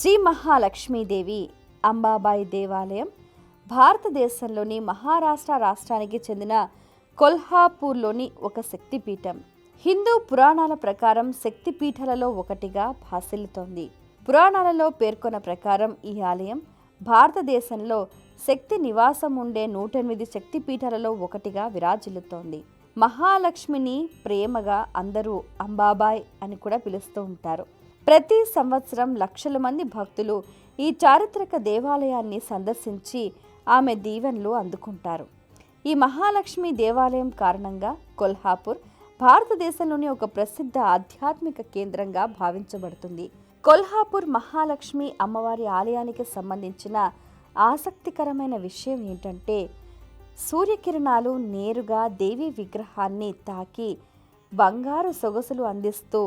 శ్రీ మహాలక్ష్మీదేవి అంబాబాయి దేవాలయం భారతదేశంలోని మహారాష్ట్ర రాష్ట్రానికి చెందిన కొల్హాపూర్లోని ఒక శక్తిపీఠం. హిందూ పురాణాల ప్రకారం శక్తిపీఠాలలో ఒకటిగా భాసిల్లుతోంది. పురాణాలలో పేర్కొన్న ప్రకారం ఈ ఆలయం భారతదేశంలో శక్తి నివాసం ఉండే 108 శక్తిపీఠాలలో ఒకటిగా విరాజిల్లుతోంది. మహాలక్ష్మిని ప్రేమగా అందరూ అంబాబాయ్ అని కూడా పిలుస్తూ ఉంటారు. ప్రతి సంవత్సరం లక్షల మంది భక్తులు ఈ చారిత్రక దేవాలయాన్ని సందర్శించి ఆమె దీవెనలు అందుకుంటారు. ఈ మహాలక్ష్మి దేవాలయం కారణంగా కొల్హాపూర్ భారతదేశంలోని ఒక ప్రసిద్ధ ఆధ్యాత్మిక కేంద్రంగా భావించబడుతుంది. కొల్హాపూర్ మహాలక్ష్మి అమ్మవారి ఆలయానికి సంబంధించిన ఆసక్తికరమైన విషయం ఏంటంటే, సూర్యకిరణాలు నేరుగా దేవి విగ్రహాన్ని తాకి బంగారు సొగసులు అందిస్తూ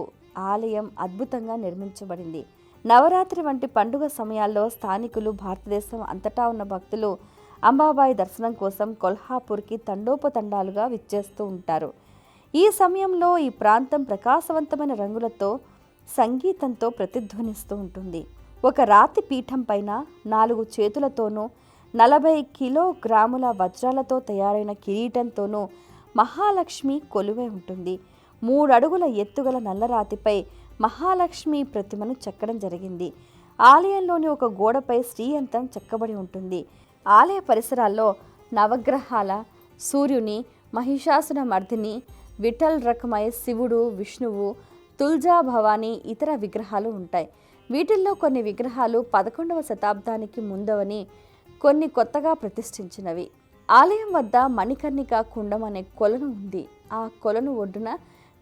ఆలయం అద్భుతంగా నిర్మించబడింది. నవరాత్రి వంటి పండుగ సమయాల్లో స్థానికులు, భారతదేశం అంతటా ఉన్న భక్తులు అంబాబాయి దర్శనం కోసం కొల్హాపూర్కి తండోపతండాలుగా విచ్చేస్తూ ఉంటారు. ఈ సమయంలో ఈ ప్రాంతం ప్రకాశవంతమైన రంగులతో, సంగీతంతో ప్రతిధ్వనిస్తూ ఉంటుంది. ఒక రాతి పీఠం పైన 4 చేతులతోనూ 40 కిలోగ్రాముల వజ్రాలతో తయారైన కిరీటంతోనూ మహాలక్ష్మి కొలువై ఉంటుంది. 3 అడుగుల ఎత్తుగల నల్లరాతిపై మహాలక్ష్మి ప్రతిమను చెక్కడం జరిగింది. ఆలయంలోని ఒక గోడపై శ్రీయంత్రం చెక్కబడి ఉంటుంది. ఆలయ పరిసరాల్లో నవగ్రహాల, సూర్యుని, మహిషాసుర మర్దిని, విఠల్ రకమై శివుడు, విష్ణువు, తుల్జా భవానీ ఇతర విగ్రహాలు ఉంటాయి. వీటిల్లో కొన్ని విగ్రహాలు 11వ శతాబ్దానికి ముందవని, కొన్ని కొత్తగా ప్రతిష్ఠించినవి. ఆలయం వద్ద మణికర్ణిక కుండం అనే కొలను ఉంది. ఆ కొలను ఒడ్డున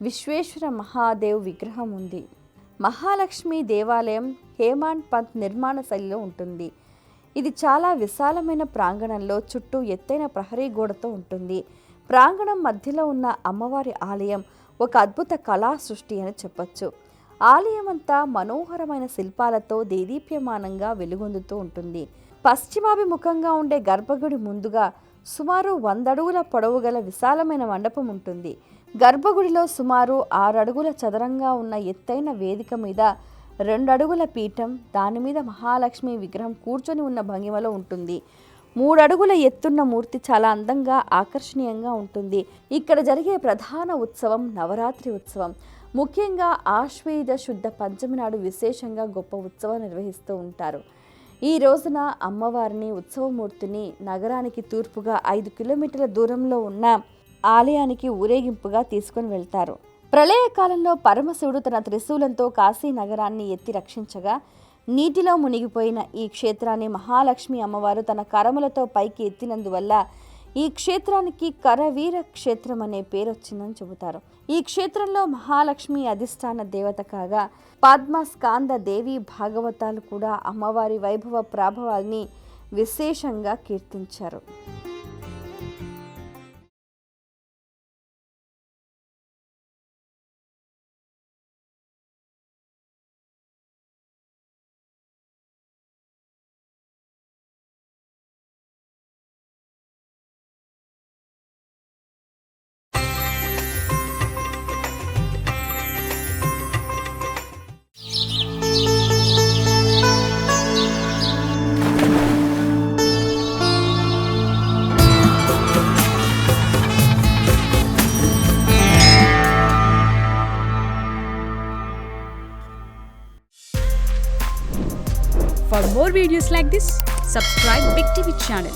విశ్వేశ్వర మహాదేవ్ విగ్రహం ఉంది. మహాలక్ష్మి దేవాలయం హేమాడ్ పంత్ నిర్మాణ శైలిలో ఉంటుంది. ఇది చాలా విశాలమైన ప్రాంగణంలో చుట్టూ ఎత్తైన ప్రహరీ గోడతో ఉంటుంది. ప్రాంగణం మధ్యలో ఉన్న అమ్మవారి ఆలయం ఒక అద్భుత కళా సృష్టి అని చెప్పొచ్చు. ఆలయం అంతా మనోహరమైన శిల్పాలతో దేదీప్యమానంగా వెలుగొందుతూ ఉంటుంది. పశ్చిమాభిముఖంగా ఉండే గర్భగుడి ముందుగా సుమారు 100 అడుగుల పొడవు గల విశాలమైన మండపం ఉంటుంది. గర్భగుడిలో సుమారు 6 అడుగుల చదరంగా ఉన్న ఎత్తైన వేదిక మీద 2 అడుగుల పీఠం, దాని మీద మహాలక్ష్మి విగ్రహం కూర్చొని ఉన్న భంగిమలో ఉంటుంది. 3 అడుగుల ఎత్తున్న మూర్తి చాలా అందంగా, ఆకర్షణీయంగా ఉంటుంది. ఇక్కడ జరిగే ప్రధాన ఉత్సవం నవరాత్రి ఉత్సవం. ముఖ్యంగా ఆశ్వయుజ శుద్ధ పంచమి నాడు విశేషంగా గొప్ప ఉత్సవం నిర్వహిస్తూ ఉంటారు. ఈ రోజున అమ్మవారిని, ఉత్సవమూర్తిని నగరానికి తూర్పుగా 5 కిలోమీటర్ల దూరంలో ఉన్న ఆలయానికి ఊరేగింపుగా తీసుకొని వెళ్తారు. ప్రళయకాలంలో పరమశివుడు తన త్రిశూలంతో కాశీ నగరాన్ని ఎత్తి రక్షించగా నీటిలో మునిగిపోయిన ఈ క్షేత్రాన్ని మహాలక్ష్మి అమ్మవారు తన కరములతో పైకి ఎత్తినందువల్ల ఈ క్షేత్రానికి కరవీర క్షేత్రం అనే పేరు వచ్చిందని చెబుతారు. ఈ క్షేత్రంలో మహాలక్ష్మి అధిష్టాన దేవత కాగా పద్మ, స్కాంద, దేవి భాగవతాలు కూడా అమ్మవారి వైభవ ప్రాభవాల్ని విశేషంగా కీర్తించారు. For more videos like this, subscribe Big TV channel.